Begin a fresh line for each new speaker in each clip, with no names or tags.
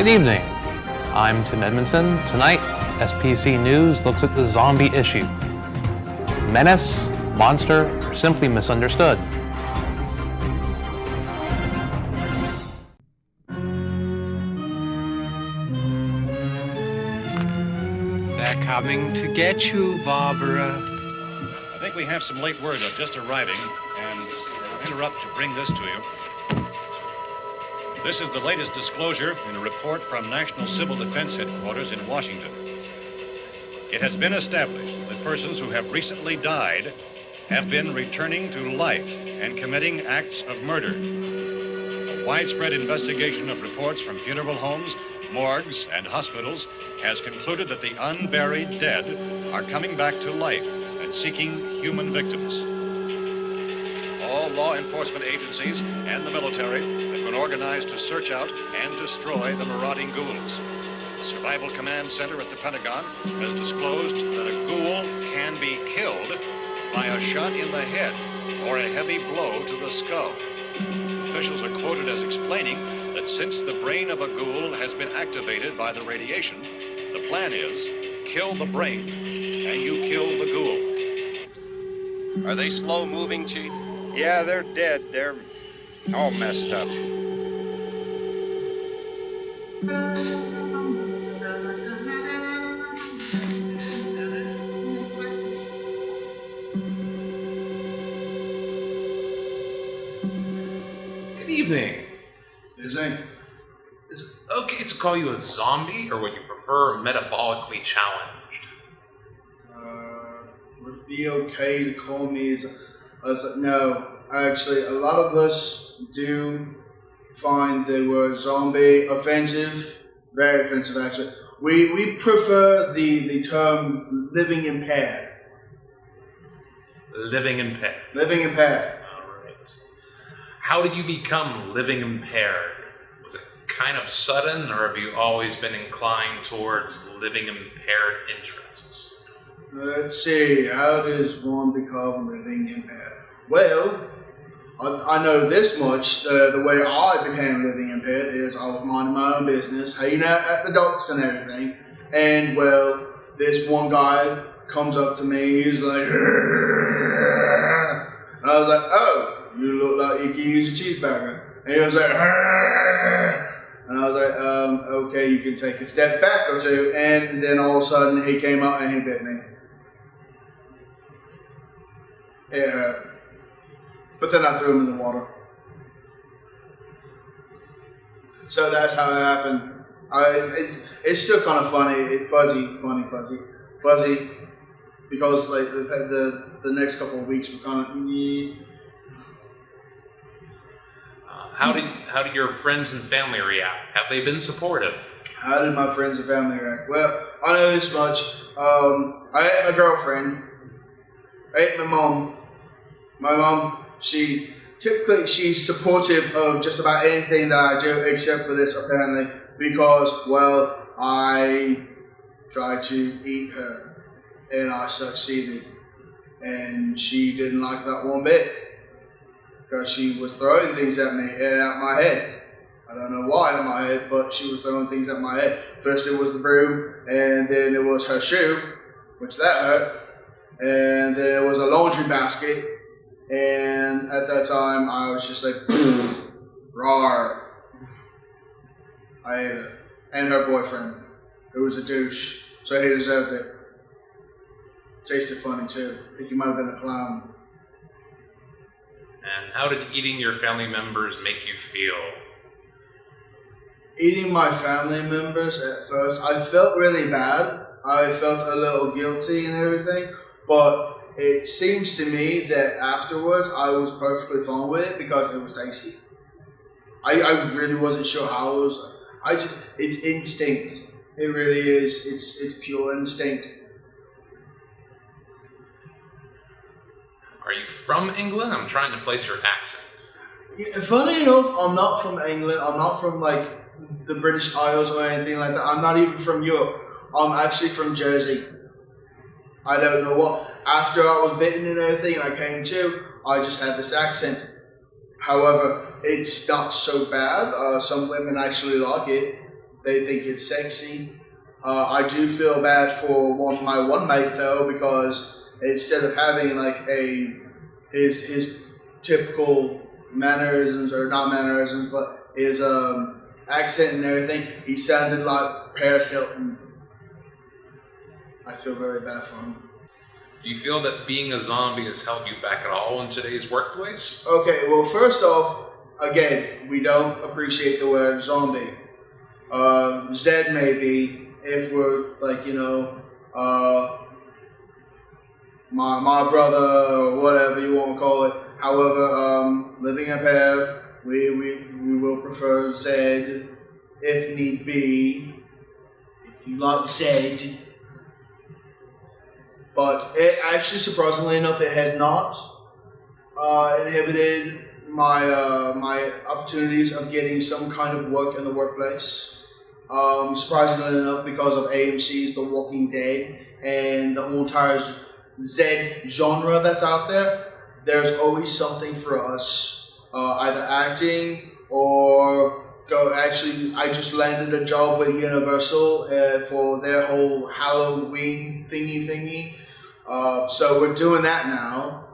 Good evening. I'm Tim Edmondson. Tonight, SPC News looks at the zombie issue. Menace, monster, or simply misunderstood?
They're coming to get you, Barbara.
I think we have some late word just arriving, and I'll interrupt to bring this to you. This is the latest disclosure in a report from National Civil Defense Headquarters in Washington. It has been established that persons who have recently died have been returning to life and committing acts of murder. A widespread investigation of reports from funeral homes, morgues, and hospitals has concluded that the unburied dead are coming back to life and seeking human victims. All law enforcement agencies and the military have been organized to search out and destroy the marauding ghouls. The Survival Command Center at the Pentagon has disclosed that a ghoul can be killed by a shot in the head or a heavy blow to the skull. Officials are quoted as explaining that since the brain of a ghoul has been activated by the radiation, the plan is kill the brain and you kill the ghoul.
Are they slow moving, Chief?
Yeah, they're dead. They're all messed up.
Good evening. Is it okay to call you a zombie, or would you prefer metabolically challenged?
Would it be okay to call me as no, actually, a lot of us do find the word zombie offensive, very offensive actually. We prefer the term living impaired.
Living impaired.
Living impaired.
Alright. How did you become living impaired? Was it kind of sudden, or have you always been inclined towards living impaired interests?
Let's see, how does one become living impaired? Well, I know this much. The way I became living impaired is I was minding my own business, hanging out at the docks and everything. And, well, this one guy comes up to me, he's like, and I was like, oh, you look like you could use a cheeseburger. And he was like, and I was like, okay, you can take a step back or two. And then all of a sudden, he came up and he bit me. It hurt. But then I threw him in the water. So that's how it happened. It's still kind of funny. It's fuzzy, because like the next couple of weeks were kind of.
How did your friends and family react? Have they been supportive?
How did my friends and family react? Well, I know this much. I ate my girlfriend. I ate my mom. My mom, she's supportive of just about anything that I do except for this, apparently, because, well, I tried to eat her and I succeeded. And she didn't like that one bit because she was throwing things at me and at my head. I don't know why at my head, but she was throwing things at my head. First it was the broom, and then it was her shoe, which that hurt. And then it was a laundry basket. And at that time, I was just like, rawr. I ate her. And her boyfriend, who was a douche. So he deserved it. Tasted funny too. I think he might have been a clown.
And how did eating your family members make you feel?
Eating my family members at first, I felt really bad. I felt a little guilty and everything. But it seems to me that afterwards I was perfectly fine with it because it was tasty. I really wasn't sure how it was. It's instinct. It really is. It's pure instinct.
Are you from England? I'm trying to place your accent.
Yeah, funny enough, I'm not from England. I'm not from like the British Isles or anything like that. I'm not even from Europe. I'm actually from Jersey. I don't know what. After I was bitten and everything and I came to, I just had this accent. However, it's not so bad. Some women actually like it. They think it's sexy. I do feel bad for my one mate though, because instead of having like his typical mannerisms, or not mannerisms, but his accent and everything, he sounded like Paris Hilton. I feel really bad for him.
Do you feel that being a zombie has held you back at all in today's workplace?
Okay, well, first off, again, we don't appreciate the word zombie. Zed maybe, if we're like, my brother or whatever you want to call it. However, living impaired, we will prefer Zed if need be. If you like Zed. But it actually, surprisingly enough, it has not inhibited my opportunities of getting some kind of work in the workplace. Surprisingly enough, because of AMC's The Walking Dead and the whole entire Z genre that's out there, there's always something for us, either acting or Actually, I just landed a job with Universal for their whole Halloween thingy. So we're doing that now.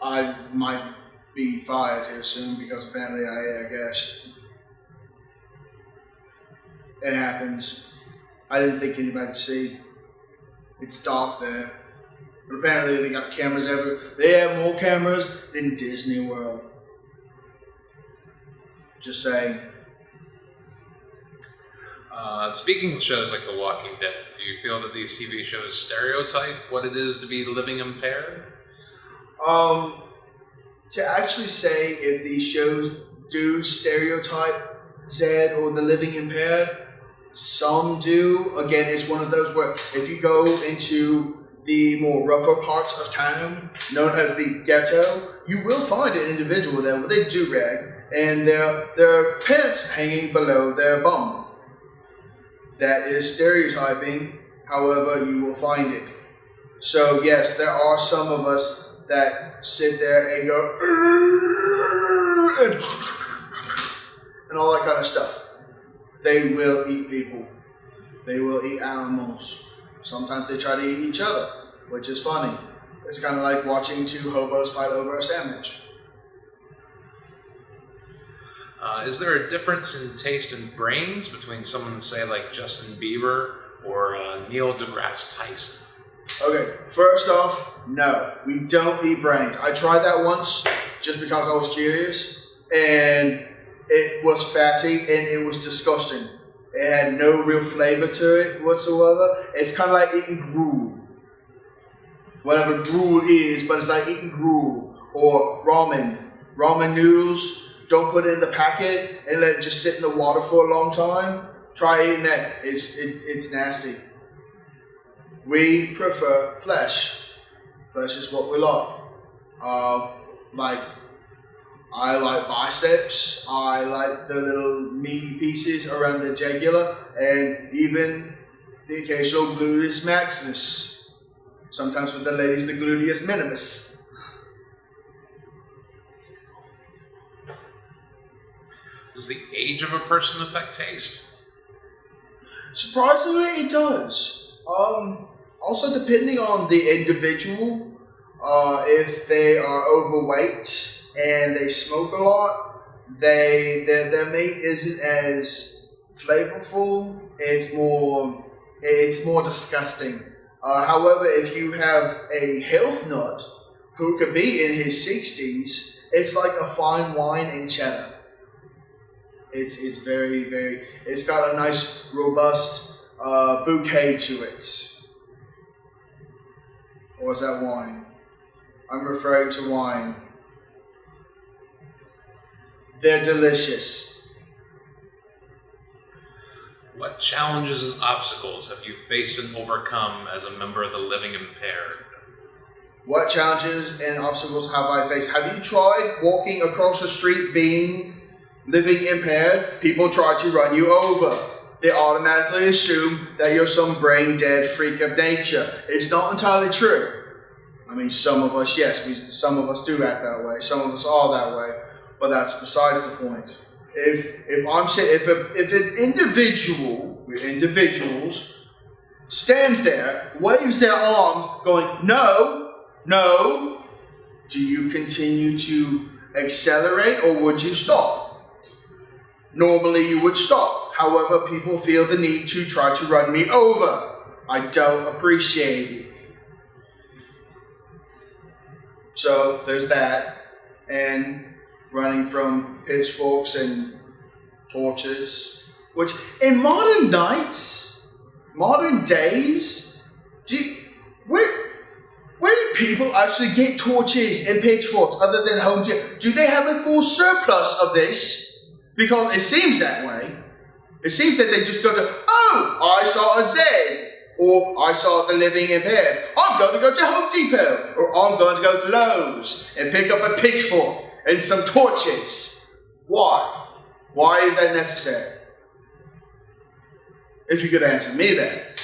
I might be fired here soon because apparently I guess it happens. I didn't think anybody'd see. It's dark there. But apparently they got cameras everywhere. They have more cameras than Disney World. Just saying.
Speaking of shows like The Walking Dead, do you feel that these TV shows stereotype what it is to be living impaired?
To actually say if these shows do stereotype Zed or the living impaired, some do. Again, it's one of those where if you go into the more rougher parts of town, known as the ghetto, you will find an individual there with a do-rag and their pants hanging below their bum. That is stereotyping, however you will find it. So yes, there are some of us that sit there and go and all that kind of stuff. They will eat people. They will eat animals. Sometimes they try to eat each other, which is funny. It's kind of like watching two hobos fight over a sandwich.
Is there a difference in taste and brains between someone, say, like Justin Bieber or Neil deGrasse Tyson?
Okay, first off, no, we don't eat brains. I tried that once just because I was curious, and it was fatty and it was disgusting. It had no real flavor to it whatsoever. It's kind of like eating gruel. Whatever gruel is, but it's like eating gruel or ramen. Ramen noodles. Don't put it in the packet and let it just sit in the water for a long time. Try eating that. It's nasty. We prefer flesh. Flesh is what we like. I like biceps. I like the little meaty pieces around the jugular, and even the occasional gluteus maximus. Sometimes with the ladies, the gluteus minimus.
Does the age of a person affect taste?
Surprisingly, it does. Also, depending on the individual, if they are overweight and they smoke a lot, their meat isn't as flavorful. It's more disgusting. However, if you have a health nut who could be in his 60s, it's like a fine wine and cheddar. It's very, very, it's got a nice, robust bouquet to it. Or is that wine? I'm referring to wine. They're delicious.
What challenges and obstacles have you faced and overcome as a member of the living impaired?
What challenges and obstacles have I faced? Have you tried walking across the street being living impaired? People try to run you over. They automatically assume that you're some brain dead freak of nature. It's not entirely true. I mean, some of us, yes, some of us do act that way. Some of us are that way. But that's besides the point. if an individuals stands there, waves their arms, going no, no, do you continue to accelerate or would you stop? Normally you would stop. However, people feel the need to try to run me over. I don't appreciate it. So there's that, and running from pitchforks and torches, which in modern days, where do people actually get torches and pitchforks other than home gym? Do they have a full surplus of this? Because it seems that way. It seems that they just go to, oh, I saw a Zed, or I saw the living impaired. I'm going to go to Home Depot, or I'm going to go to Lowe's and pick up a pitchfork and some torches. Why? Why is that necessary? If you could answer me that.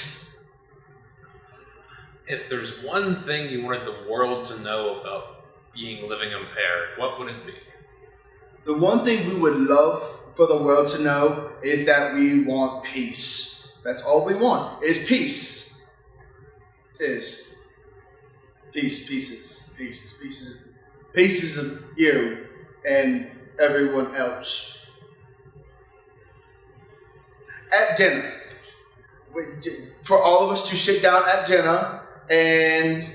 If there's one thing you wanted the world to know about being living impaired, what would it be?
The one thing we would love for the world to know is that we want peace. That's all we want, is peace. Pieces of you and everyone else. At dinner, for all of us to sit down at dinner and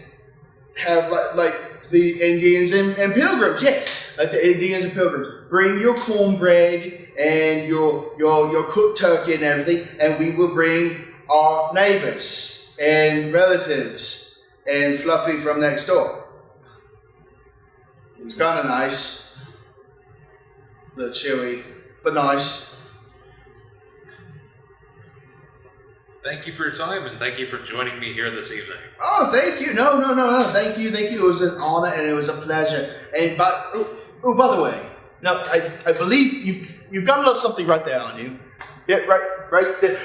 have like the Indians and Pilgrims, yes, like the Indians and Pilgrims. Bring your cornbread and your cooked turkey and everything, and we will bring our neighbors and relatives and Fluffy from next door. It's kind of nice, a little chilly, but nice.
Thank you for your time, and thank you for joining me here this evening.
Oh, thank you. No. Thank you. It was an honor and it was a pleasure. And by the way, now I believe you've got a little something right there on you. Yeah, right there.